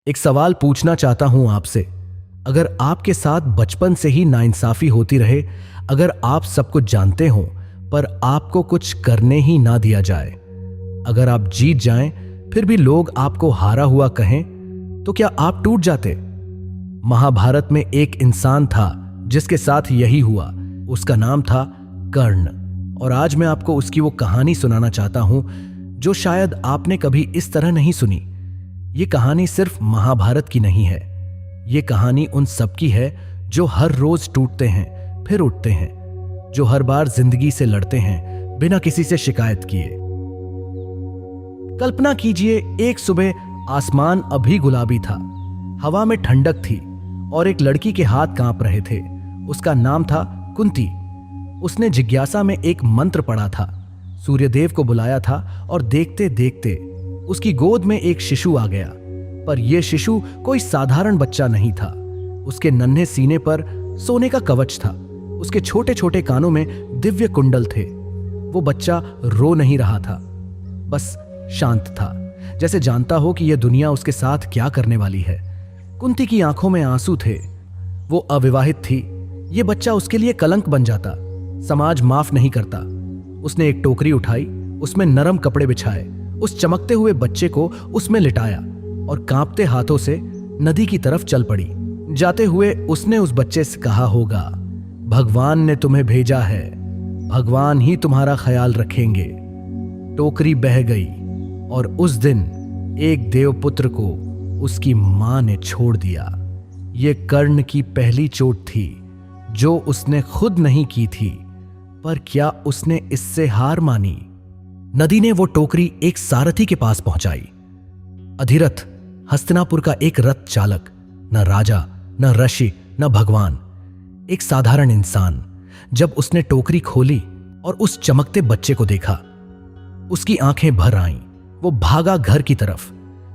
एक सवाल पूछना चाहता हूं आपसे। अगर आपके साथ बचपन से ही नाइंसाफी होती रहे, अगर आप सब कुछ जानते हो पर आपको कुछ करने ही ना दिया जाए, अगर आप जीत जाएं फिर भी लोग आपको हारा हुआ कहें, तो क्या आप टूट जाते? महाभारत में एक इंसान था जिसके साथ यही हुआ। उसका नाम था कर्ण। और आज मैं आपको उसकी वो कहानी सुनाना चाहता हूं जो शायद आपने कभी इस तरह नहीं सुनी। ये कहानी सिर्फ महाभारत की नहीं है, ये कहानी उन सब की है जो हर रोज टूटते हैं फिर उठते हैं, जो हर बार जिंदगी से लड़ते हैं बिना किसी से शिकायत किए। कल्पना कीजिए, एक सुबह आसमान अभी गुलाबी था, हवा में ठंडक थी और एक लड़की के हाथ कांप रहे थे। उसका नाम था कुंती। उसने जिज्ञासा में एक मंत्र पढ़ा था, सूर्यदेव को बुलाया था और देखते देखते उसकी गोद में एक शिशु आ गया। पर यह शिशु कोई साधारण बच्चा नहीं था। उसके नन्हे सीने पर सोने का कवच था, उसके छोटे छोटे कानों में दिव्य कुंडल थे। वो बच्चा रो नहीं रहा था, बस शांत था, जैसे जानता हो कि यह दुनिया उसके साथ क्या करने वाली है। कुंती की आंखों में आंसू थे। वो अविवाहित थी। यह बच्चा उसके लिए कलंक बन जाता, समाज माफ नहीं करता। उसने एक टोकरी उठाई, उसमें नरम कपड़े बिछाए, उस चमकते हुए बच्चे को उसमें लिटाया और कांपते हाथों से नदी की तरफ चल पड़ी। जाते हुए उसने उस बच्चे से कहा होगा, भगवान ने तुम्हें भेजा है, भगवान ही तुम्हारा ख्याल रखेंगे। टोकरी बह गई और उस दिन एक देवपुत्र को उसकी मां ने छोड़ दिया। ये कर्ण की पहली चोट थी जो उसने खुद नहीं की थी, पर क्या उसने इससे हार मानी? नदी ने वो टोकरी एक सारथी के पास पहुंचाई। अधिरथ, हस्तिनापुर का एक रथ चालक, न राजा न ऋषि न भगवान, एक साधारण इंसान। जब उसने टोकरी खोली और उस चमकते बच्चे को देखा, उसकी आंखें भर आईं। वो भागा घर की तरफ,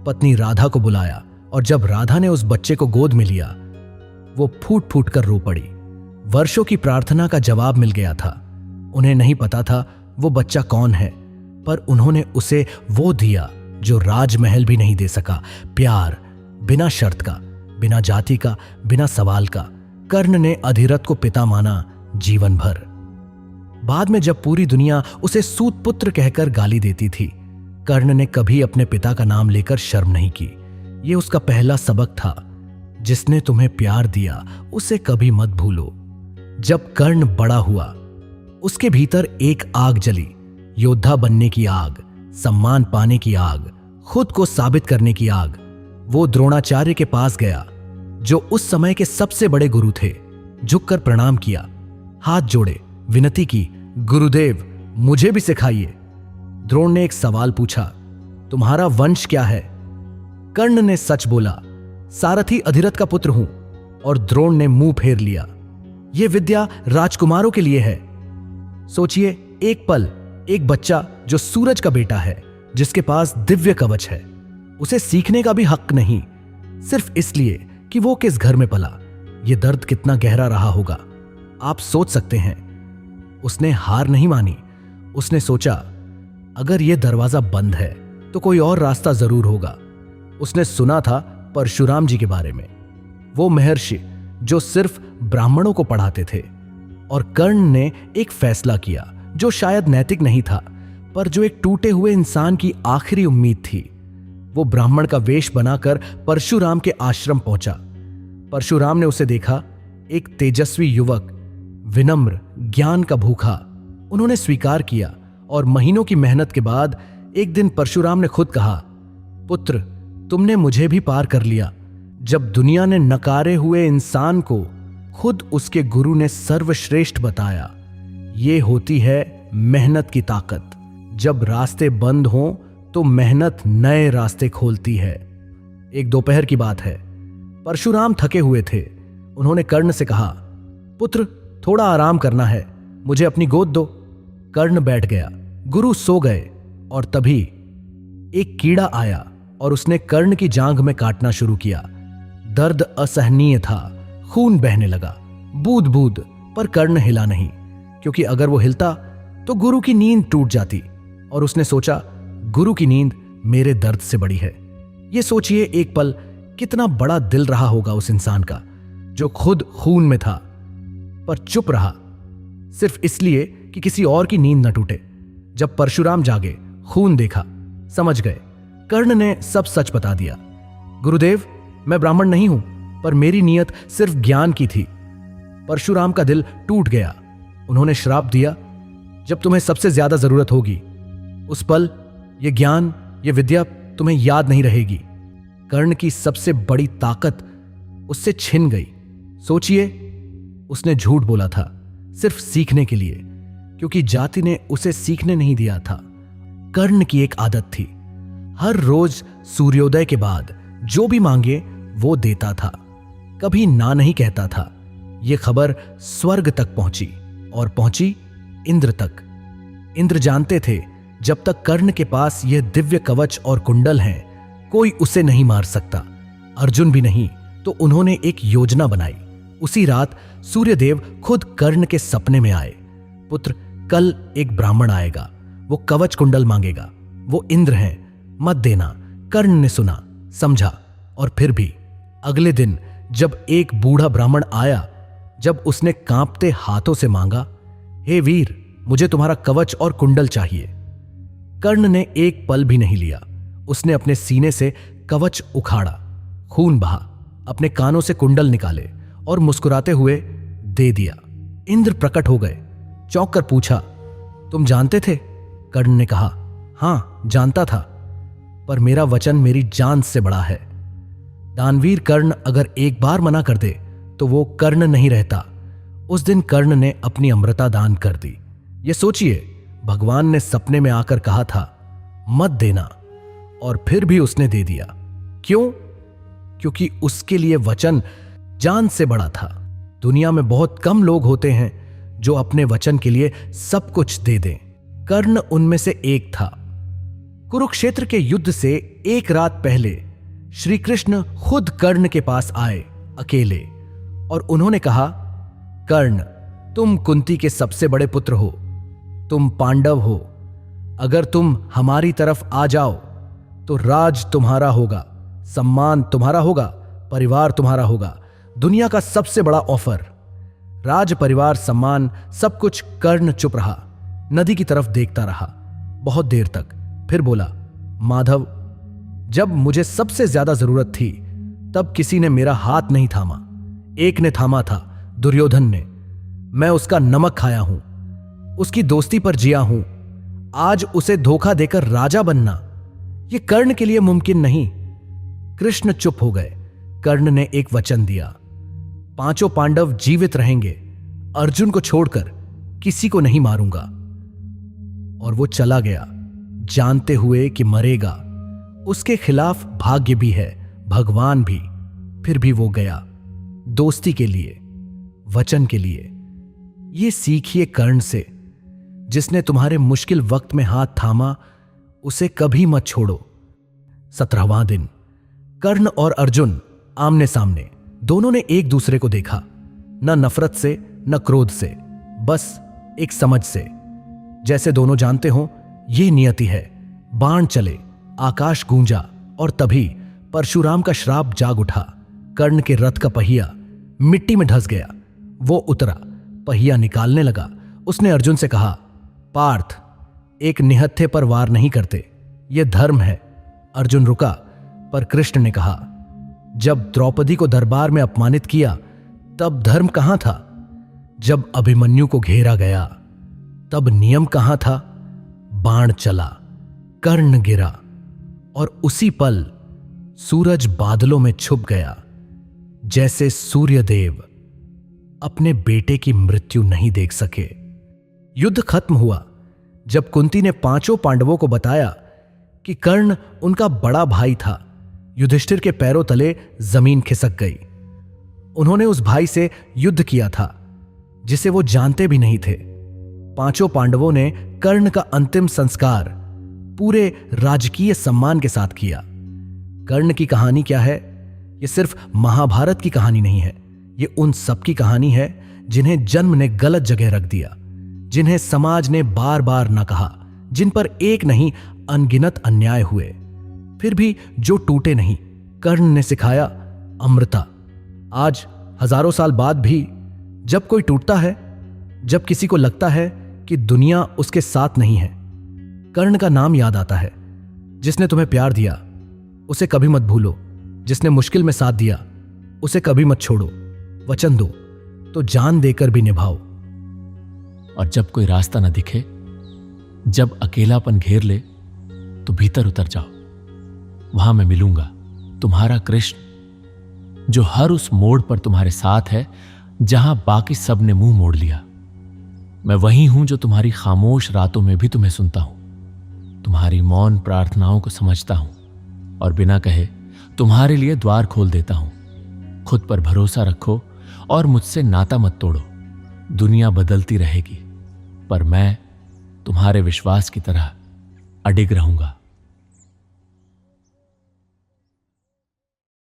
पत्नी राधा को बुलाया और जब राधा ने उस बच्चे को गोद में लिया, वो फूट फूट कर रो पड़ी। वर्षों की प्रार्थना का जवाब मिल गया था। उन्हें नहीं पता था वो बच्चा कौन है, पर उन्होंने उसे वो दिया जो राजमहल भी नहीं दे सका, प्यार, बिना शर्त का, बिना जाति का, बिना सवाल का। कर्ण ने अधिरथ को पिता माना जीवन भर। बाद में जब पूरी दुनिया उसे सूत पुत्र कहकर गाली देती थी, कर्ण ने कभी अपने पिता का नाम लेकर शर्म नहीं की। यह उसका पहला सबक था, जिसने तुम्हें प्यार दिया उसे कभी मत भूलो। जब कर्ण बड़ा हुआ, उसके भीतर एक आग जली, योद्धा बनने की आग, सम्मान पाने की आग, खुद को साबित करने की आग। वो द्रोणाचार्य के पास गया, जो उस समय के सबसे बड़े गुरु थे। झुककर प्रणाम किया, हाथ जोड़े, विनती की, गुरुदेव मुझे भी सिखाइए। द्रोण ने एक सवाल पूछा, तुम्हारा वंश क्या है? कर्ण ने सच बोला, सारथी अधिरथ का पुत्र हूं। और द्रोण ने मुंह फेर लिया, यह विद्या राजकुमारों के लिए है। सोचिए, एक पल, एक बच्चा जो सूरज का बेटा है, जिसके पास दिव्य कवच है, उसे सीखने का भी हक नहीं, सिर्फ इसलिए कि वो किस घर में पला। यह दर्द कितना गहरा रहा होगा, आप सोच सकते हैं। उसने हार नहीं मानी। उसने सोचा, अगर यह दरवाजा बंद है तो कोई और रास्ता जरूर होगा। उसने सुना था परशुराम जी के बारे में, वो महर्षि जो सिर्फ ब्राह्मणों को पढ़ाते थे। और कर्ण ने एक फैसला किया जो शायद नैतिक नहीं था, पर जो एक टूटे हुए इंसान की आखिरी उम्मीद थी। वो ब्राह्मण का वेश बनाकर परशुराम के आश्रम पहुंचा। परशुराम ने उसे देखा, एक तेजस्वी युवक, विनम्र, ज्ञान का भूखा। उन्होंने स्वीकार किया और महीनों की मेहनत के बाद एक दिन परशुराम ने खुद कहा, पुत्र, तुमने मुझे भी पार कर लिया। जब दुनिया ने नकारे हुए इंसान को खुद उसके गुरु ने सर्वश्रेष्ठ बताया। ये होती है मेहनत की ताकत। जब रास्ते बंद हों तो मेहनत नए रास्ते खोलती है। एक दोपहर की बात है, परशुराम थके हुए थे। उन्होंने कर्ण से कहा, पुत्र, थोड़ा आराम करना है, मुझे अपनी गोद दो। कर्ण बैठ गया। गुरु सो गए और तभी एक कीड़ा आया और उसने कर्ण की जांघ में काटना शुरू किया। दर्द असहनीय था, खून बहने लगा, बूंद बूंद, पर कर्ण हिला नहीं, क्योंकि अगर वो हिलता तो गुरु की नींद टूट जाती। और उसने सोचा, गुरु की नींद मेरे दर्द से बड़ी है। ये सोचिए एक पल कितना बड़ा दिल रहा होगा उस इंसान का जो खुद खून में था, पर चुप रहा सिर्फ इसलिए कि किसी और की नींद न टूटे। जब परशुराम जागे, खून देखा, समझ गए। कर्ण ने सब सच बता दिया। गुरुदेव, मैं ब्राह्मण नहीं हूं, पर मेरी नीयत सिर्फ ज्ञान की थी। परशुराम का दिल टूट गया। उन्होंने श्राप दिया, जब तुम्हें सबसे ज्यादा जरूरत होगी उस पल ये ज्ञान, ये विद्या तुम्हें याद नहीं रहेगी। कर्ण की सबसे बड़ी ताकत उससे छिन गई। सोचिए, उसने झूठ बोला था सिर्फ सीखने के लिए, क्योंकि जाति ने उसे सीखने नहीं दिया था। कर्ण की एक आदत थी, हर रोज सूर्योदय के बाद जो भी मांगे वो देता था, कभी ना नहीं कहता था। यह खबर स्वर्ग तक पहुंची और पहुंची इंद्र तक। इंद्र जानते थे जब तक कर्ण के पास यह दिव्य कवच और कुंडल हैं, कोई उसे नहीं मार सकता, अर्जुन भी नहीं। तो उन्होंने एक योजना बनाई। उसी रात सूर्यदेव खुद कर्ण के सपने में आए। पुत्र, कल एक ब्राह्मण आएगा, वो कवच कुंडल मांगेगा, वो इंद्र हैं, मत देना। कर्ण ने सुना, समझा, और फिर भी अगले दिन जब एक बूढ़ा ब्राह्मण आया, जब उसने कांपते हाथों से मांगा, हे वीर, मुझे तुम्हारा कवच और कुंडल चाहिए। कर्ण ने एक पल भी नहीं लिया। उसने अपने सीने से कवच उखाड़ा, खून बहा, अपने कानों से कुंडल निकाले और मुस्कुराते हुए दे दिया। इंद्र प्रकट हो गए। चौंक कर पूछा, तुम जानते थे? कर्ण ने कहा, हां, जानता था, पर मेरा वचन मेरी जान से बड़ा है। दानवीर कर्ण अगर एक बार मना कर दे तो वो कर्ण नहीं रहता। उस दिन कर्ण ने अपनी अमृता दान कर दी। ये सोचिए, भगवान ने सपने में आकर कहा था मत देना, और फिर भी उसने दे दिया। क्यों? क्योंकि उसके लिए वचन जान से बड़ा था। दुनिया में बहुत कम लोग होते हैं जो अपने वचन के लिए सब कुछ दे दें। कर्ण उनमें से एक था। कुरुक्षेत्र के युद्ध से एक रात पहले श्री कृष्ण खुद कर्ण के पास आए अकेले, और उन्होंने कहा, कर्ण, तुम कुंती के सबसे बड़े पुत्र हो, तुम पांडव हो। अगर तुम हमारी तरफ आ जाओ तो राज तुम्हारा होगा, सम्मान तुम्हारा होगा, परिवार तुम्हारा होगा, दुनिया का सबसे बड़ा ऑफर। राज, परिवार, सम्मान, सब कुछ। कर्ण चुप रहा, नदी की तरफ देखता रहा बहुत देर तक। फिर बोला, माधव, जब मुझे सबसे ज्यादा जरूरत थी तब किसी ने मेरा हाथ नहीं थामा। एक ने थामा था, दुर्योधन ने। मैं उसका नमक खाया हूं, उसकी दोस्ती पर जिया हूं। आज उसे धोखा देकर राजा बनना, यह कर्ण के लिए मुमकिन नहीं। कृष्ण चुप हो गए। कर्ण ने एक वचन दिया, 5 पांडव जीवित रहेंगे, अर्जुन को छोड़कर किसी को नहीं मारूंगा। और वो चला गया जानते हुए कि मरेगा। उसके खिलाफ भाग्य भी है, भगवान भी। फिर भी वो गया, दोस्ती के लिए, वचन के लिए। ये सीखिए कर्ण से, जिसने तुम्हारे मुश्किल वक्त में हाथ थामा, उसे कभी मत छोड़ो। 17वां दिन। कर्ण और अर्जुन आमने सामने। दोनों ने एक दूसरे को देखा, न नफरत से न क्रोध से, बस एक समझ से। जैसे दोनों जानते हो ये नियति है। बाण चले, आकाश गूंजा, और तभी परशुराम का श्राप जाग उठा। कर्ण के रथ का पहिया मिट्टी में धंस गया। वो उतरा, पहिया निकालने लगा। उसने अर्जुन से कहा, पार्थ, एक निहत्थे पर वार नहीं करते, यह धर्म है। अर्जुन रुका, पर कृष्ण ने कहा, जब द्रौपदी को दरबार में अपमानित किया तब धर्म कहां था? जब अभिमन्यु को घेरा गया तब नियम कहां था? बाण चला, कर्ण गिरा, और उसी पल सूरज बादलों में छुप गया। जैसे सूर्यदेव अपने बेटे की मृत्यु नहीं देख सके। युद्ध खत्म हुआ जब कुंती ने 5 पांडवों को बताया कि कर्ण उनका बड़ा भाई था। युधिष्ठिर के पैरों तले जमीन खिसक गई। उन्होंने उस भाई से युद्ध किया था जिसे वो जानते भी नहीं थे। 5 पांडवों ने कर्ण का अंतिम संस्कार पूरे राजकीय सम्मान के साथ किया। कर्ण की कहानी क्या है? यह सिर्फ महाभारत की कहानी नहीं है, यह उन सब की कहानी है जिन्हें जन्म ने गलत जगह रख दिया, जिन्हें समाज ने बार बार न कहा, जिन पर एक नहीं अनगिनत अन्याय हुए, फिर भी जो टूटे नहीं। कर्ण ने सिखाया, अमृता। आज हजारों साल बाद भी जब कोई टूटता है, जब किसी को लगता है कि दुनिया उसके साथ नहीं है, कर्ण का नाम याद आता है। जिसने तुम्हें प्यार दिया उसे कभी मत भूलो, जिसने मुश्किल में साथ दिया उसे कभी मत छोड़ो। वचन दो तो जान देकर भी निभाओ। और जब कोई रास्ता न दिखे, जब अकेलापन घेर ले, तो भीतर उतर जाओ। वहां मैं मिलूंगा, तुम्हारा कृष्ण, जो हर उस मोड़ पर तुम्हारे साथ है जहां बाकी सब ने मुंह मोड़ लिया। मैं वही हूं जो तुम्हारी खामोश रातों में भी तुम्हें सुनता हूं, तुम्हारी मौन प्रार्थनाओं को समझता हूं और बिना कहे तुम्हारे लिए द्वार खोल देता हूं। खुद पर भरोसा रखो और मुझसे नाता मत तोड़ो। दुनिया बदलती रहेगी, पर मैं तुम्हारे विश्वास की तरह अडिग रहूंगा।